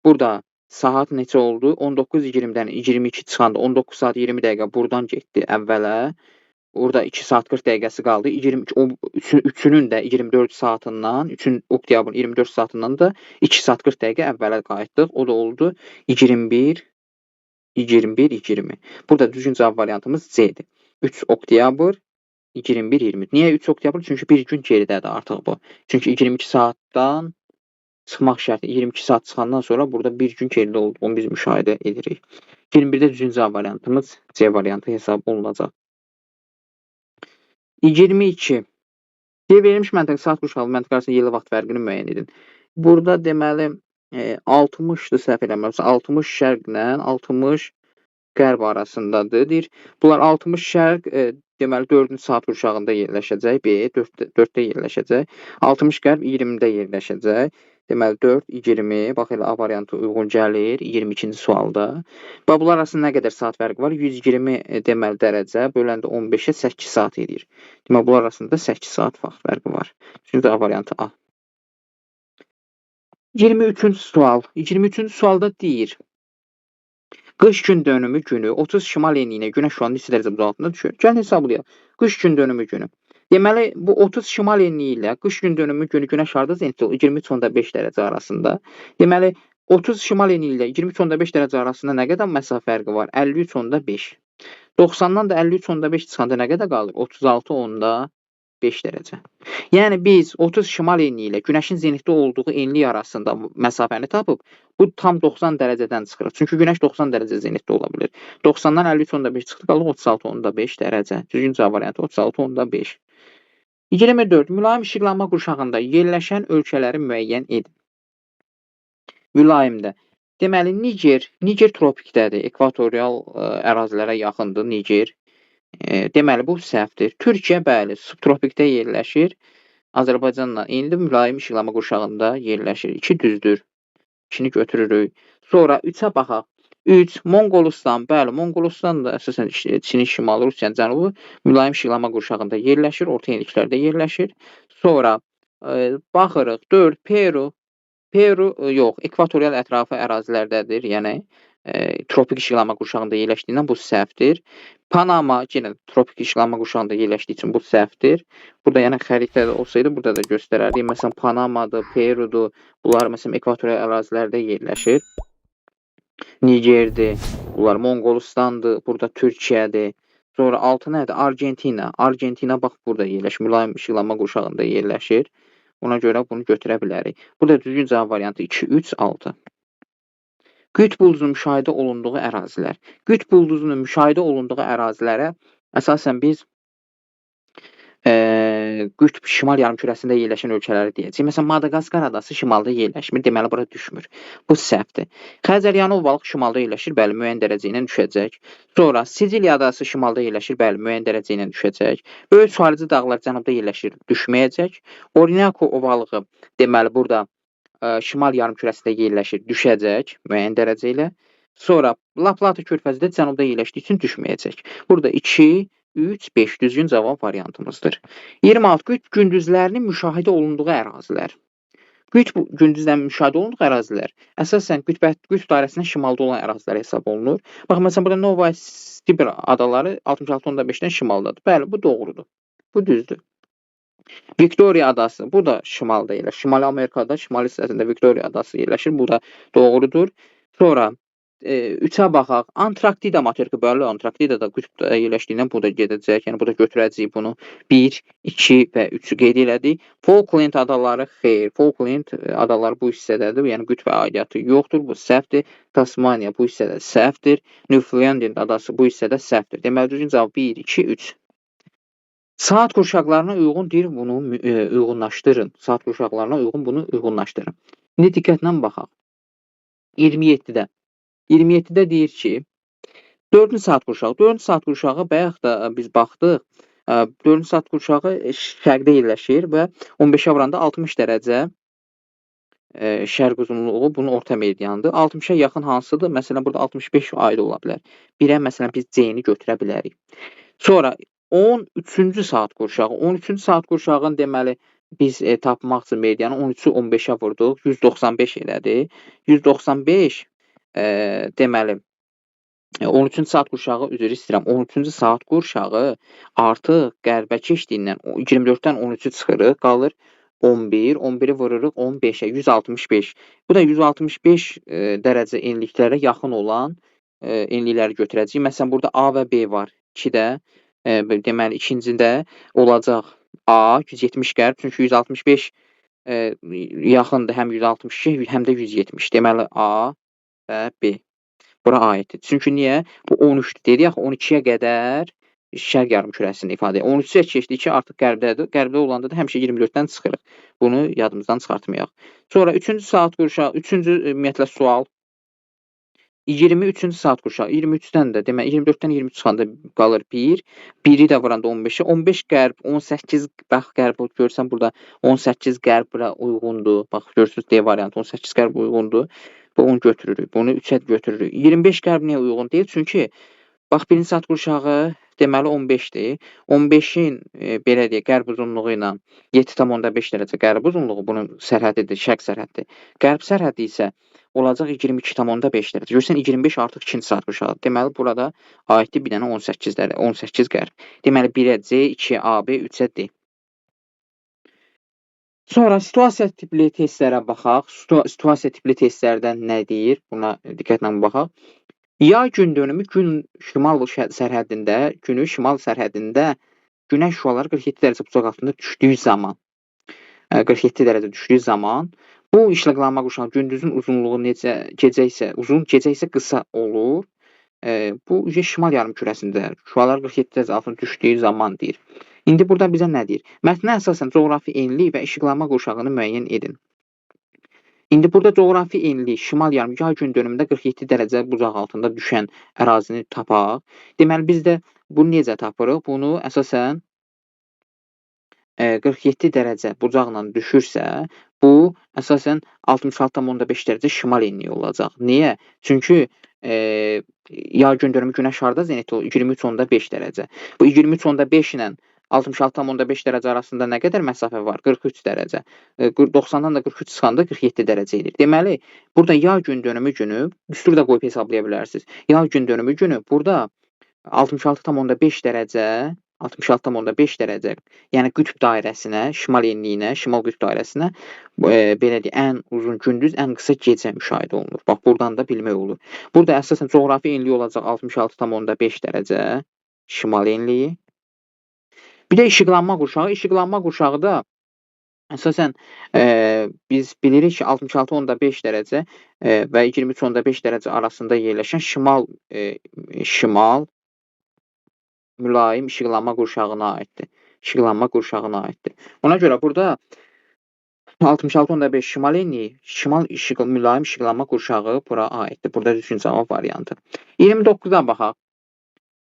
Burada saat neçə oldu? 19:20-dən 22 çıxanda 19 saat 20 dəqiqə buradan getdi əvvələ. Orada 2 saat 40 dəqiqəsi qaldı. 3-ünün də 24 saatından, 3 oktyabrın 24 saatından da 2 saat 40 dəqiqə əvvələ qayıtdıq. O da oldu 21:20. Burada düzgün cavab variantımız C-dir. 3 oktyabr 21:20. Niyə 3 oktyabr? Çünki bir gün geridədir artıq bu. Çünki 22 saatdan çıxmaq şərti 22 saat çıxandan sonra burada bir gün geridə olduğunu biz müşahidə edirik. 21-də düzgün cavab variantımız C variantı hesab olunacaq. 22. Verilmiş məntəqə saat qurşağı məntəqə arasında yerli vaxt fərqini müəyyən edin. Burada deməli 60-dır səhv eləmirəmsə, 60 şərqlə 60 qərb arasındadır. Bunlar 60 şərq deməli 4-cü saat qurşağında yerləşəcək. B 4-də yerləşəcək. 60 qərb 20-də yerləşəcək. Deməli 4, 20. Bax elə A variantı uyğun gəlir 22-ci sualda. Və bunlar arasında nə qədər saat fərqi var? 120 deməli dərəcə böləndə 15-ə 8 saat edir. Deməli bunlar arasında 8 saat vaxt fərqi var. Çünki A variantı A. 23-cü sual. 23-cü sualda deyir: qış gün dönümü günü 30 şimal enliyinə günəş şüanı neçə dərəcə uzaqlığında düşür? Gəlin hesablayaq. Qış gün dönümü günü. Deməli, bu 30 şimal enliyi ilə qış gün dönümü günü günəş harda zenitdə olur? 23.5 dərəcə arasında. Deməli, 30 şimal enliyi ilə 23.5 dərəcə arasında nə qədər məsafə fərqi var? 53.5. 90-dan da 53.5 çıxanda nə qədər qalır? 36.5 dərəcə. Yəni biz 30 şimal enliyi ilə günəşin zenitdə olduğu enlik arasında məsafəni tapıb, bu tam 90 dərəcədən çıxırıq. Çünki günəş 90 dərəcə zenitdə ola bilir. 90-dan 53.5 çıxdı, qalır 36.5 dərəcə. Düzgün cavab variantı 36.5. 24. Mülayim işıqlanma qurşağında yerləşən ölkələri müəyyən edin. Mülayimdə. Deməli, Niger tropikdədir. Ekvatorial ərazilərə yaxındır Niger. Deməli, bu səhvdir. Türkiyə, bəli, subtropikdə yerləşir. Azərbaycanla eynidir. Mülayim işıqlanma qurşağında yerləşir. 2 düzdür. 2-ni götürürük. Sonra 3-ə baxaq. 3. Monqolistan. Bəli, Monqolistan da əsasən Çinin şimalı, Rusiyanın cənubu mülayim işıqlanma qurşağında yerləşir. Orta enliklərdə yerləşir. Sonra baxırıq. 4. Peru. Peru yox, ekvatorial ətrafı ərazilərdədir. Yəni tropik işıqlanma qurşağında yerləşdiyindən bu səhvdir. Panama yenə tropik işıqlanma qurşağında yerləşdiyi üçün bu səhvdir. Burada yəni xəritədə olsaydı burada da göstərərdik. Məsələn, Panamadır, Perudur. Bunlar məsələn ekvatorial ərazilərdə yerləşir. Nigerdir. Bunlar Monqolistandır. Burada Türkiyədir. Sonra 6 nədir? Argentina. Argentina bax burada yerləşir. Mülayim işıqlanma qurşağında yerləşir. Ona görə bunu götürə bilərik. Burada düzgün cavab variantı 2, 3, 6. Qütb ulduzunun müşahidə olunduğu ərazilər. Qütb ulduzunun müşahidə olunduğu ərazilərə əsasən biz qütb şimal yarımkürəsində yerləşən ölkələri deyəcəyik. Məsələn, Madaqaskar adası şimalda yerləşmir. Deməli, bura düşmür. Bu səhvdir. Xəzəryanı ovalıq şimalda yerləşir. Bəli, müəyyən dərəcə ilə düşəcək. Sonra Siciliya adası şimalda yerləşir. Bəli, müəyyən dərəcə ilə düşəcək. Böyük Suarici dağlar cənubda yerləşir. Düşməyəcək. Orinoco ovalığı deməli, burada şimal yarımkürəsində yerləşir. Düşəcək müəyyən dərəcə ilə. Sonra La Plata körfəzi də cənubda yerləşdiyi üçün düşməyəcək. Burada 2, 3, 5 düzgün cavab variantımızdır. 26. Qütb gündüzlərinin müşahidə olunduğu ərazilər. Qütb gündüzlərinin müşahidə olunduğu ərazilər əsasən qütb dairəsinin şimalda olan ərazilər hesab olunur. Bax, məsələn, burada Novosibir adaları 66.5-dən şimaldadır. Bəli, bu doğrudur. Bu düzdür. Viktoriya adası, bu da şimalda yerləşir. Şimali Amerikada, şimali hissəsində Viktoriya adası yerləşir. Bu da doğrudur. Sonra 3-ə baxaq. Antarktida materiki, bəli, Antarktida da qütbdə yerləşdiyindən bu da gedəcək. Yəni, bu da götürəcəyik bunu. 1, 2 və 3-ü qeyd elədik. Falkland adaları, xeyr. Falkland adaları bu hissədədir. Yəni, qütbə aidiyyatı yoxdur. Bu səhvdir. Tasmaniya bu hissədə səhvdir. Newfoundland adası bu hissədə səhvdir. Deməli, düzgün cavab 1, 2, 3. Saat qurşaqlarına uyğun deyir, bunu uyğunlaşdırın. Saat qurşaqlarına uyğun bunu uyğunlaşdırın. İndi diqqətlə baxaq. 27-də. 27-də deyir ki, 4-cü saat qurşağı. 4-cü saat qurşağı bayaq da biz baxdıq. 4-cü saat qurşağı şərqdə yerləşir və 15-ə vuranda 60 dərəcə şərq uzunluğu bunun orta meridianıdır. 60-a yaxın hansıdır? Məsələn, burada 65 ayrı ola bilər. 1-ə məsələn biz C-ni götürə bilərik. Sonra 13-cü saat qurşağı. 13-cü saat qurşağın deməli biz tapmaq üçün meridianı 13-ü 15-ə vurduq. 195 elədi. 195 deməli 13-cü saat qurşağı üzr istəyirəm. 13-cü saat qurşağı artıq qərbə keçdiyindən 24-dən 13-ü çıxırıq, qalır 11, 11-i vururuq 15-ə, 165. Bu da 165 dərəcə enliklərə yaxın olan enlikləri götürəcəyik. Məsələn, burada A və B var. 2-də deməli ikincində olacaq A 170 qərb, çünki 165 yaxındır həm 162, həm də 170. Deməli A və B. Bura aiddir. Çünki niyə? Bu 13-dür. Dedik axı 12-yə qədər şərq yarımkürəsini ifadə edir. 13-yə keçdik ki, artıq qərbdədir. Qərbdə olanda da həmişə 24-dən çıxırıq. Bunu yadımızdan çıxartmayaq. Sonra 3-cü saat qurşağı, 3-cü ümumiyyətlə sual. 23-cü saat qurşağı 23-dən də demək 24-dən 23 çıxanda qalır 1. 1-i də vuranda 15-ə. 15 qərb 18 bax qərb görsən burada 18 qərb bura uyğundur. Bax görürsüz D variantı 18 qərb uyğundur. Bu 10 götürürük. Bunu 3-ə götürürük. 25 qərb niyə uyğun deyil? Çünki bax birinci saat qurşağı deməli 15-dir. 15-in belə deyək qərb uzunluğu ilə 7,5 dərəcə qərb uzunluğu bunun sərhəddidir, şərq sərhəddir. Qərb sərhəddi isə olacaq 22,5 dərəcə. Görürsən 25 artıq 2-ci saat qurşağı. Deməli burada aiddir bir dənə 18 dərəcə, 18 qərb. Deməli 1-ə C, 2-yə AB, 3-ə D. Sonra situasiya tipli testlərə baxaq. Situasiya tipli testlərdən nə deyir? Buna diqqətlə baxaq. Yay gün dönümü gün şimal sərhədində, günün şimal sərhədində günəş şüaları 47 dərəcə bucaq altında düşdüyü zaman, 47 dərəcə düşdüyü zaman bu işıqlanma qurşağı gündüzün uzunluğu necə, gecə isə uzun, gecə isə qısa olur. Bu şimal yarımkürəsində şüalar 47 dərəcə altında düşdüyü zaman deyir. İndi burada bizə nə deyir? Mətnə əsasən coğrafi enlik və işıqlanma qurşağını müəyyən edin. İndi burada coğrafi enlik, şimal yarımkürə yay gün dönümündə 47 dərəcə bucaq altında düşən ərazini tapaq. Deməli, biz də bunu necə tapırıq? Bunu əsasən 47 dərəcə bucaqla düşürsə, bu əsasən 66,5 dərəcə şimal enliyi olacaq. Niyə? Çünki yay gün dönümü günəş harda zenit olur? 23,5 dərəcə. Bu 23,5 ilə 66,5 dərəcə arasında nə qədər məsafə var? 43 dərəcə. 90-dan da 43 çıxanda 47 dərəcə edir. Deməli, burada yay gün dönümü günü, düstur da qoyub hesablaya bilərsiniz. Yay gün dönümü günü burada 66,5 dərəcə, 66,5 dərəcə, yəni qütb dairəsinə, şimal enliyinə, şimal qütb dairəsinə belə deyək, ən uzun gündüz, ən qısa gecə müşahidə olunur. Bax, buradan da bilmək olur. Burada əsasən coğrafi enliyi olacaq 66,5 dərəcə şimal enliyi. Bir də işıqlanma qurşağı. İşıqlanma qurşağı da əsasən biz bilirik ki 66,5 dərəcə və 23,5 dərəcə arasında yerləşən şimal mülayim işıqlanma qurşağına aiddir. İşıqlanma qurşağına aiddir. Ona görə burada 66,5 şimal enliyi, mülayim işıqlanma qurşağı bura aiddir. Burada düzgün cavab variantı. 29-a baxaq.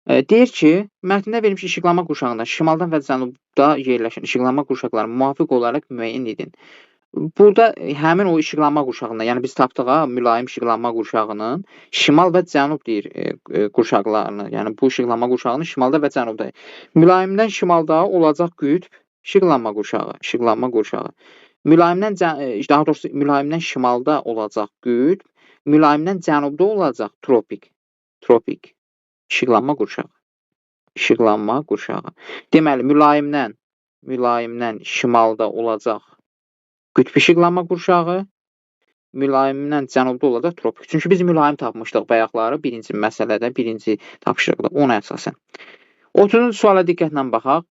Deyir ki, mətndə verilmiş işıqlanma qurşağında şimaldan və cənubda yerləşən işıqlanma qurşaqları müvafiq olaraq müəyyən edin. Burada həmin o işıqlanma qurşağında, yəni biz tapdıq mülayim işıqlanma qurşağının şimal və cənub deyir qurşaqlarını. Yəni bu işıqlanma qurşağının şimalda və cənubda. Mülayimdən şimalda olacaq qütb işıqlanma qurşağı. Mülayimdən şimalda olacaq qütb, mülayimdən cənubda olacaq tropik. İşıqlanma qurşağı. Deməli, mülayimdən şimalda olacaq qütb işıqlanma qurşağı, mülayimdən cənubda olacaq tropik. Çünki biz mülayim tapmışdıq bayaqları birinci məsələdə, birinci tapşırıqda, ona əsasən. 30-cu suala diqqətlə baxaq.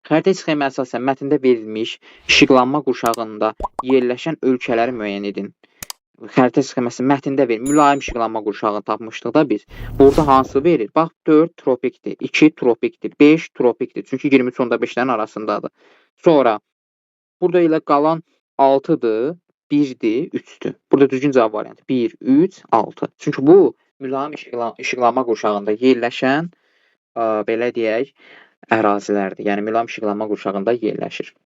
Xəritə sxemi əsasən mətndə verilmiş işıqlanma qurşağında yerləşən ölkələri müəyyən edin. Xəritə sxeması mətndə verir. Mülayim işıqlanma qurşağı tapmışdıq da biz. Burada hansı verir? Bax, 4 tropikdir, 2 tropikdir, 5 tropikdir. Çünki 23,5-lərin arasındadır. Sonra, burada ilə qalan 6-dır, 1-dir, 3-dür. Burada düzgün cavab variantı. 1, 3, 6. Çünki bu, mülayim işıqlanma qurşağında yerləşən, belə deyək, ərazilərdir. Yəni, mülayim işıqlanma qurşağında yerləşir.